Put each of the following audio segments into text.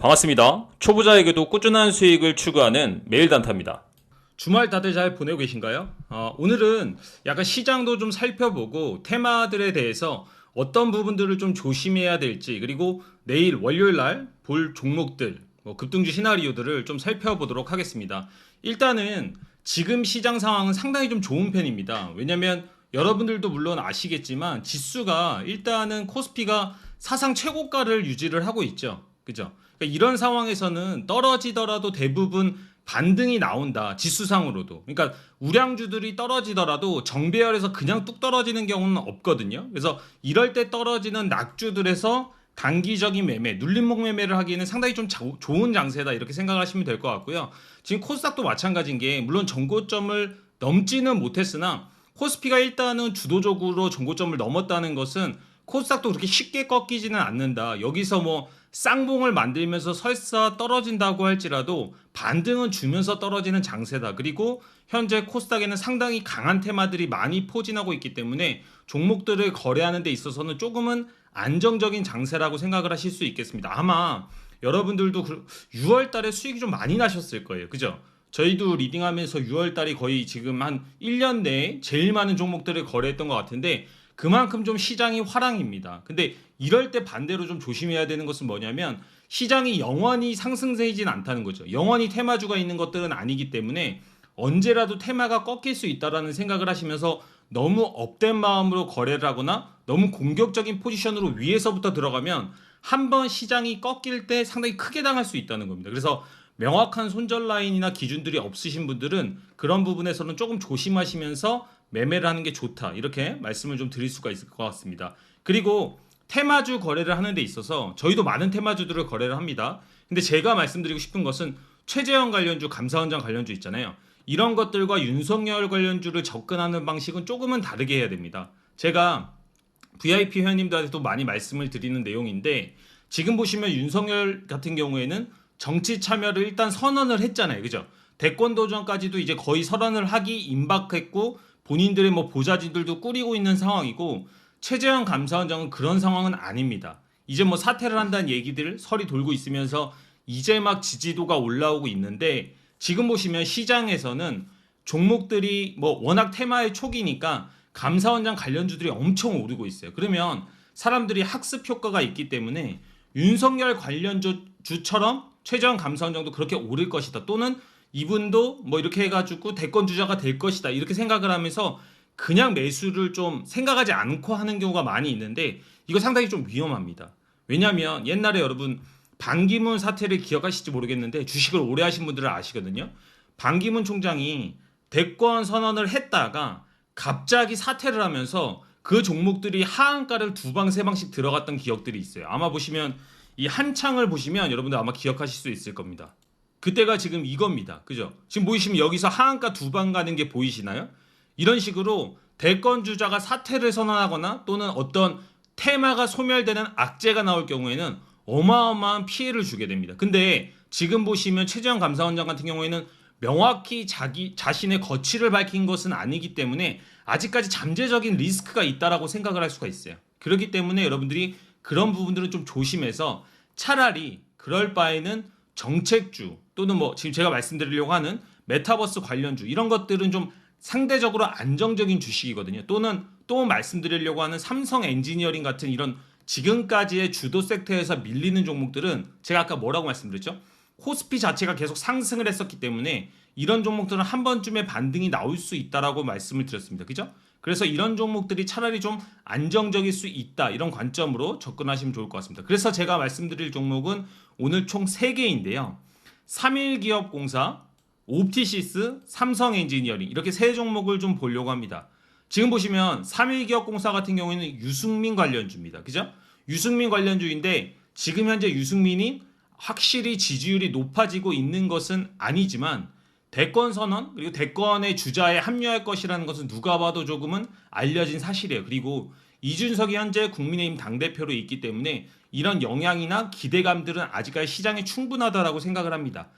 반갑습니다. 초보자에게도 꾸준한 수익을 추구하는 매일단타입니다. 주말 다들 잘 보내고 계신가요? 오늘은 약간 시장도 좀 살펴보고 테마들에 대해서 어떤 부분들을 좀 조심해야 될지, 그리고 내일 월요일 날 볼 종목들, 급등주 시나리오들을 좀 살펴보도록 하겠습니다. 일단은 지금 시장 상황은 상당히 좀 좋은 편입니다. 왜냐면 여러분들도 물론 아시겠지만 지수가 일단은 코스피가 사상 최고가를 유지를 하고 있죠. 그죠? 그러니까 이런 상황에서는 떨어지더라도 대부분 반등이 나온다. 지수상으로도. 그러니까 우량주들이 떨어지더라도 정배열에서 그냥 뚝 떨어지는 경우는 없거든요. 그래서 이럴 때 떨어지는 낙주들에서 단기적인 매매, 눌림목 매매를 하기에는 상당히 좀 좋은 장세다, 이렇게 생각하시면 될 것 같고요. 지금 코스닥도 마찬가지인 게, 물론 전고점을 넘지는 못했으나 코스피가 일단은 주도적으로 전고점을 넘었다는 것은 코스닥도 그렇게 쉽게 꺾이지는 않는다. 여기서 뭐 쌍봉을 만들면서 설사 떨어진다고 할지라도 반등은 주면서 떨어지는 장세다. 그리고 현재 코스닥에는 상당히 강한 테마들이 많이 포진하고 있기 때문에 종목들을 거래하는 데 있어서는 조금은 안정적인 장세라고 생각을 하실 수 있겠습니다. 아마 여러분들도 6월 달에 수익이 좀 많이 나셨을 거예요. 그죠? 저희도 리딩하면서 6월 달이 거의 지금 한 1년 내에 제일 많은 종목들을 거래했던 것 같은데, 그만큼 좀 시장이 화랑입니다. 근데 이럴 때 반대로 좀 조심해야 되는 것은 뭐냐면, 시장이 영원히 상승세이진 않다는 거죠. 영원히 테마주가 있는 것들은 아니기 때문에 언제라도 테마가 꺾일 수 있다라는 생각을 하시면서 너무 업된 마음으로 거래를 하거나 너무 공격적인 포지션으로 위에서부터 들어가면 한번 시장이 꺾일 때 상당히 크게 당할 수 있다는 겁니다. 그래서 명확한 손절 라인이나 기준들이 없으신 분들은 그런 부분에서는 조금 조심하시면서 매매를 하는 게 좋다, 이렇게 말씀을 좀 드릴 수가 있을 것 같습니다. 그리고 테마주 거래를 하는 데 있어서 저희도 많은 테마주들을 거래를 합니다. 근데 제가 말씀드리고 싶은 것은 최재형 관련주, 감사원장 관련주 있잖아요. 이런 것들과 윤석열 관련주를 접근하는 방식은 조금은 다르게 해야 됩니다. 제가 VIP 회원님들한테도 많이 말씀을 드리는 내용인데, 지금 보시면 윤석열 같은 경우에는 정치 참여를 일단 선언을 했잖아요. 그죠? 대권 도전까지도 이제 거의 선언을 하기 임박했고, 본인들의 뭐 보좌진들도 꾸리고 있는 상황이고, 최재형 감사원장은 그런 상황은 아닙니다. 이제 뭐 사퇴를 한다는 얘기들 설이 돌고 있으면서 이제 막 지지도가 올라오고 있는데, 지금 보시면 시장에서는 종목들이 뭐 워낙 테마의 초기니까 감사원장 관련주들이 엄청 오르고 있어요. 그러면 사람들이 학습 효과가 있기 때문에 윤석열 관련주처럼 최재형 감사원장도 그렇게 오를 것이다, 또는 이분도 뭐 이렇게 해가지고 대권 주자가 될 것이다, 이렇게 생각을 하면서 그냥 매수를 좀 생각하지 않고 하는 경우가 많이 있는데, 이거 상당히 좀 위험합니다. 왜냐하면 옛날에 여러분 반기문 사태를 기억하실지 모르겠는데, 주식을 오래 하신 분들은 아시거든요. 반기문 총장이 대권 선언을 했다가 갑자기 사퇴를 하면서 그 종목들이 하한가를 두 방 세 방씩 들어갔던 기억들이 있어요. 아마 보시면 이 한창을 보시면 여러분들 아마 기억하실 수 있을 겁니다. 그때가 지금 이겁니다. 그죠? 지금 보이시면 여기서 하한가 두 방 가는 게 보이시나요? 이런 식으로 대권 주자가 사퇴를 선언하거나 또는 어떤 테마가 소멸되는 악재가 나올 경우에는 어마어마한 피해를 주게 됩니다. 근데 지금 보시면 최재형 감사원장 같은 경우에는 명확히 자기 자신의 거취를 밝힌 것은 아니기 때문에 아직까지 잠재적인 리스크가 있다라고 생각을 할 수가 있어요. 그렇기 때문에 여러분들이 그런 부분들은 좀 조심해서, 차라리 그럴 바에는 정책주 또는 뭐 지금 제가 말씀드리려고 하는 메타버스 관련주, 이런 것들은 좀 상대적으로 안정적인 주식이거든요. 또는 또 말씀드리려고 하는 삼성 엔지니어링 같은 이런 지금까지의 주도 섹터에서 밀리는 종목들은 제가 아까 뭐라고 말씀드렸죠? 코스피 자체가 계속 상승을 했었기 때문에 이런 종목들은 한 번쯤에 반등이 나올 수 있다라고 말씀을 드렸습니다. 그죠? 그래서 이런 종목들이 차라리 좀 안정적일 수 있다, 이런 관점으로 접근하시면 좋을 것 같습니다. 그래서 제가 말씀드릴 종목은 오늘 총 3개인데요. 3일기업공사, 옵티시스, 삼성 엔지니어링, 이렇게 세 종목을 좀 보려고 합니다. 지금 보시면 3일기업공사 같은 경우에는 유승민 관련주입니다. 그죠? 유승민 관련주인데, 지금 현재 유승민이 확실히 지지율이 높아지고 있는 것은 아니지만 대권 선언, 그리고 대권의 주자에 합류할 것이라는 것은 누가 봐도 조금은 알려진 사실이에요. 그리고 이준석이 현재 국민의힘 당대표로 있기 때문에 이런 영향이나 기대감들은 아직까지 시장에 충분하다라고 생각을 합니다.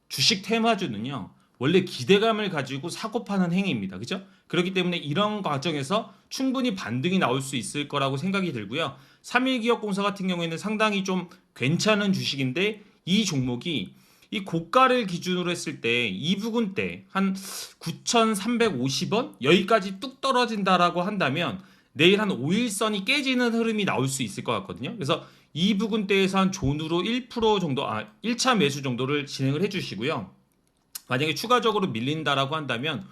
주식 테마주는요, 원래 기대감을 가지고 사고 파는 행위입니다. 그죠? 그렇기 때문에 이런 과정에서 충분히 반등이 나올 수 있을 거라고 생각이 들고요. 3일기업공사 같은 경우에는 상당히 좀 괜찮은 주식인데 이 종목이 이 고가를 기준으로 했을 때 이 부근대 한 9,350원 여기까지 뚝 떨어진다라고 한다면 내일 한 5일선이 깨지는 흐름이 나올 수 있을 것 같거든요. 그래서 이 부근대에서 한 존으로 1% 정도 1차 매수 정도를 진행을 해주시고요. 만약에 추가적으로 밀린다라고 한다면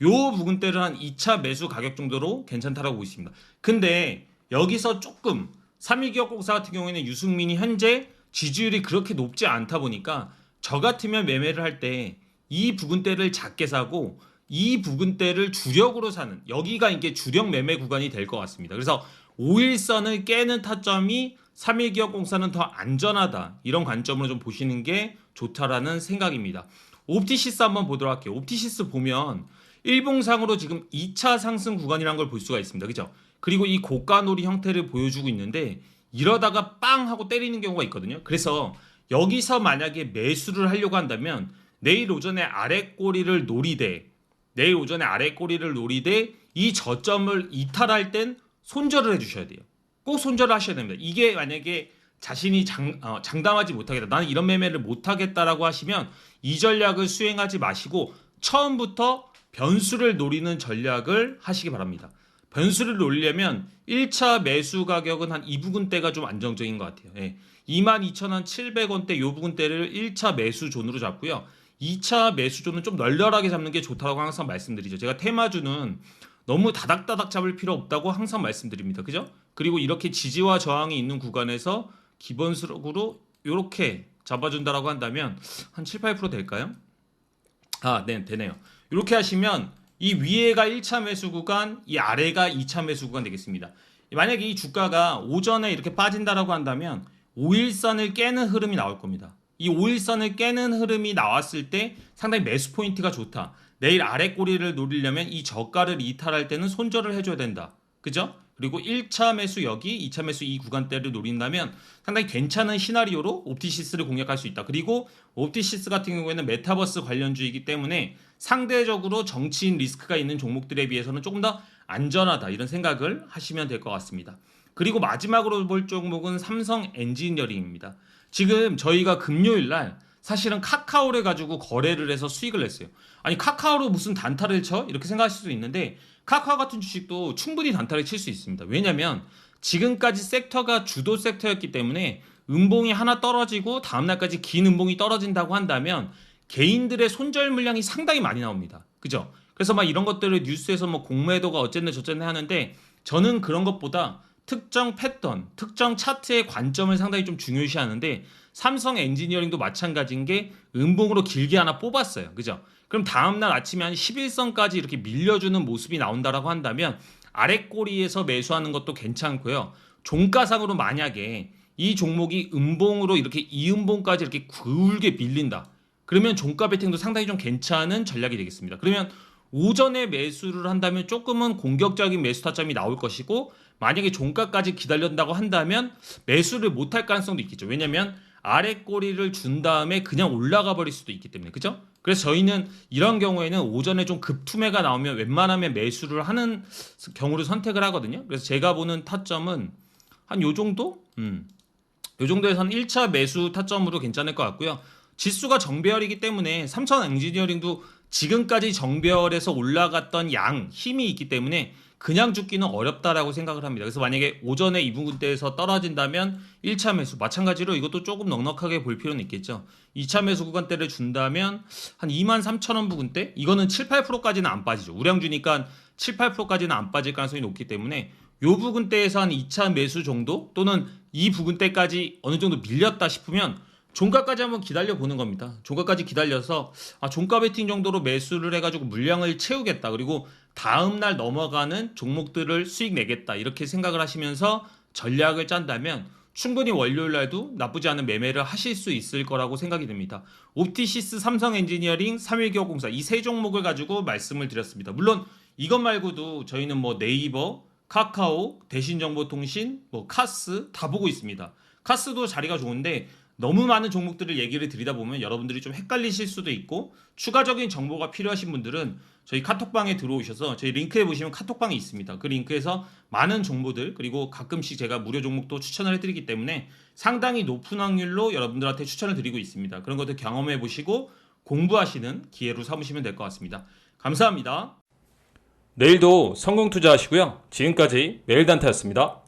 요 부근대를 한 2차 매수 가격 정도로 괜찮다라고 보고 있습니다. 근데 여기서 조금 삼일기업공사 같은 경우에는 유승민이 현재 지지율이 그렇게 높지 않다 보니까 저 같으면 매매를 할 때 이 부근대를 작게 사고 이 부근대를 주력으로 사는 여기가 이게 주력 매매 구간이 될 것 같습니다. 그래서 5일선을 깨는 타점이 삼일기업공사는 더 안전하다 이런 관점으로 좀 보시는 게 좋다라는 생각입니다. 옵티시스 한번 보도록 할게요. 옵티시스 보면 일봉상으로 지금 2차 상승 구간이라는 걸 볼 수가 있습니다. 그죠? 그리고 이 고가놀이 형태를 보여주고 있는데 이러다가 빵 하고 때리는 경우가 있거든요. 그래서 여기서 만약에 매수를 하려고 한다면 내일 오전에 아래 꼬리를 노리되 이 저점을 이탈할 땐 손절을 해주셔야 돼요. 꼭 손절을 하셔야 됩니다. 이게 만약에 자신이 장담하지 못하겠다. 나는 이런 매매를 못하겠다라고 하시면 이 전략을 수행하지 마시고 처음부터 변수를 노리는 전략을 하시기 바랍니다. 변수를 노리려면 1차 매수 가격은 한 이 부근대가 좀 안정적인 것 같아요. 예. 22,700원대 요 부근대를 1차 매수 존으로 잡고요. 2차 매수 존은 좀 널널하게 잡는 게 좋다고 항상 말씀드리죠. 제가 테마주는 너무 다닥다닥 잡을 필요 없다고 항상 말씀드립니다. 그죠? 그리고 이렇게 지지와 저항이 있는 구간에서 기본적으로 이렇게 잡아준다라고 한다면 한 7, 8% 될까요? 네, 되네요. 이렇게 하시면 이 위에가 1차 매수 구간, 이 아래가 2차 매수 구간 되겠습니다. 만약에 이 주가가 오전에 이렇게 빠진다라고 한다면 5일선을 깨는 흐름이 나올 겁니다. 이 5일선을 깨는 흐름이 나왔을 때 상당히 매수 포인트가 좋다. 내일 아래 꼬리를 노리려면 이 저가를 이탈할 때는 손절을 해줘야 된다. 그죠? 그리고 1차 매수 여기, 2차 매수 이 구간대를 노린다면 상당히 괜찮은 시나리오로 옵티시스를 공략할 수 있다. 그리고 옵티시스 같은 경우에는 메타버스 관련주이기 때문에 상대적으로 정치인 리스크가 있는 종목들에 비해서는 조금 더 안전하다. 이런 생각을 하시면 될 것 같습니다. 그리고 마지막으로 볼 종목은 삼성 엔지니어링입니다. 지금 저희가 금요일 날 사실은 카카오를 가지고 거래를 해서 수익을 냈어요. 아니 카카오로 무슨 단타를 쳐? 이렇게 생각하실 수 있는데 카카오 같은 주식도 충분히 단타를 칠 수 있습니다. 왜냐하면 지금까지 섹터가 주도 섹터였기 때문에 음봉이 하나 떨어지고 다음날까지 긴 음봉이 떨어진다고 한다면 개인들의 손절 물량이 상당히 많이 나옵니다. 그죠? 그래서 막 이런 것들을 뉴스에서 뭐 공매도가 어쨌네 저쨌네 하는데 저는 그런 것보다 특정 패턴, 특정 차트의 관점을 상당히 좀 중요시 하는데 삼성 엔지니어링도 마찬가지인 게 음봉으로 길게 하나 뽑았어요. 그죠? 그럼 다음날 아침에 한 11선까지 이렇게 밀려주는 모습이 나온다라고 한다면 아래 꼬리에서 매수하는 것도 괜찮고요. 종가상으로 만약에 이 종목이 음봉으로 이렇게 이음봉까지 이렇게 굵게 밀린다. 그러면 종가 베팅도 상당히 좀 괜찮은 전략이 되겠습니다. 그러면 오전에 매수를 한다면 조금은 공격적인 매수 타점이 나올 것이고 만약에 종가까지 기다린다고 한다면 매수를 못할 가능성도 있겠죠. 왜냐하면 아래 꼬리를 준 다음에 그냥 올라가 버릴 수도 있기 때문에 그죠? 그래서 저희는 이런 경우에는 오전에 좀 급투매가 나오면 웬만하면 매수를 하는 경우를 선택을 하거든요. 그래서 제가 보는 타점은 한 요 정도? 요 정도에서는 1차 매수 타점으로 괜찮을 것 같고요. 지수가 정배열이기 때문에 삼성 엔지니어링도 지금까지 정배열에서 올라갔던 양 힘이 있기 때문에 그냥 죽기는 어렵다라고 생각을 합니다. 그래서 만약에 오전에 이 부분대에서 떨어진다면 1차 매수 마찬가지로 이것도 조금 넉넉하게 볼 필요는 있겠죠. 2차 매수 구간대를 준다면 한 23,000원 부근대 이거는 7, 8%까지는 안 빠지죠. 우량주니까 7, 8%까지는 안 빠질 가능성이 높기 때문에 요 부근대에서 한 2차 매수 정도 또는 이 부근대까지 어느 정도 밀렸다 싶으면 종가까지 한번 기다려 보는 겁니다. 종가까지 기다려서 종가 베팅 정도로 매수를 해가지고 물량을 채우겠다. 그리고 다음날 넘어가는 종목들을 수익 내겠다. 이렇게 생각을 하시면서 전략을 짠다면 충분히 월요일 날도 나쁘지 않은 매매를 하실 수 있을 거라고 생각이 됩니다. 옵티시스, 삼성 엔지니어링, 삼일기업공사 이 세 종목을 가지고 말씀을 드렸습니다. 물론 이것 말고도 저희는 뭐 네이버, 카카오, 대신정보통신, 뭐 카스 다 보고 있습니다. 카스도 자리가 좋은데 너무 많은 종목들을 얘기를 드리다 보면 여러분들이 좀 헷갈리실 수도 있고 추가적인 정보가 필요하신 분들은 저희 카톡방에 들어오셔서 저희 링크에 보시면 카톡방이 있습니다. 그 링크에서 많은 정보들 그리고 가끔씩 제가 무료 종목도 추천을 해드리기 때문에 상당히 높은 확률로 여러분들한테 추천을 드리고 있습니다. 그런 것들 경험해 보시고 공부하시는 기회로 삼으시면 될 것 같습니다. 감사합니다. 내일도 성공 투자하시고요. 지금까지 매일단타였습니다.